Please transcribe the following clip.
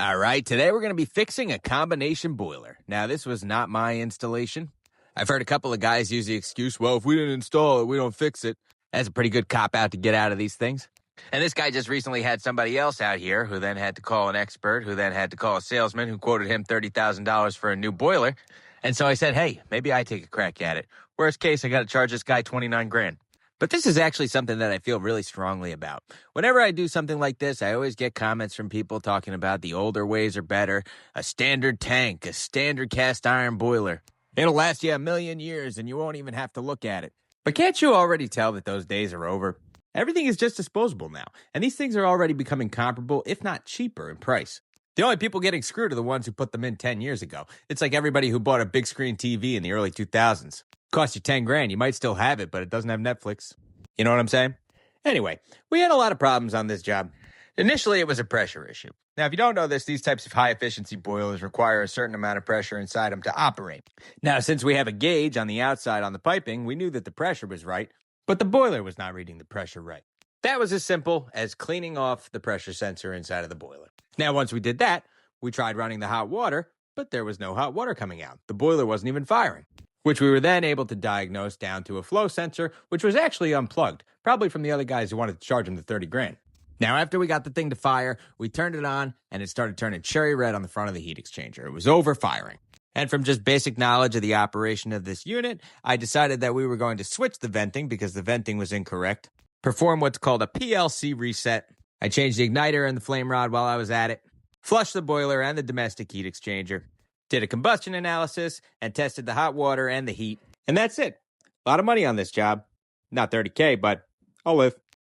All right, today we're going to be fixing a combination boiler. Now, this was not my installation. I've heard a couple of guys use the excuse, well, if we didn't install it, we don't fix it. That's a pretty good cop-out to get out of these things. And this guy just recently had somebody else out here who then had to call an expert, who then had to call a salesman who quoted him $30,000 for a new boiler. And so I said, hey, maybe I take a crack at it. Worst case, I got to charge this guy 29 grand. But this is actually something that I feel really strongly about. Whenever I do something like this, I always get comments from people talking about the older ways are better, a standard tank, a standard cast iron boiler. It'll last you a million years and you won't even have to look at it. But can't you already tell that those days are over? Everything is just disposable now, and these things are already becoming comparable, if not cheaper in price. The only people getting screwed are the ones who put them in 10 years ago. It's like everybody who bought a big screen TV in the early 2000s. Cost you 10 grand. You might still have it, but it doesn't have Netflix. You know what I'm saying? Anyway, we had a lot of problems on this job. Initially, it was a pressure issue. Now, if you don't know this, these types of high-efficiency boilers require a certain amount of pressure inside them to operate. Now, since we have a gauge on the outside on the piping, we knew that the pressure was right, but the boiler was not reading the pressure right. That was as simple as cleaning off the pressure sensor inside of the boiler. Now, once we did that, we tried running the hot water, but there was no hot water coming out. The boiler wasn't even firing, which we were then able to diagnose down to a flow sensor, which was actually unplugged, probably from the other guys who wanted to charge him the 30 grand. Now, after we got the thing to fire, we turned it on, and it started turning cherry red on the front of the heat exchanger. It was overfiring. And from just basic knowledge of the operation of this unit, I decided that we were going to switch the venting because the venting was incorrect, perform what's called a PLC reset. I changed the igniter and the flame rod while I was at it, flushed the boiler and the domestic heat exchanger, did a combustion analysis, and tested the hot water and the heat. And that's it. A lot of money on this job. Not 30K, but I'll live.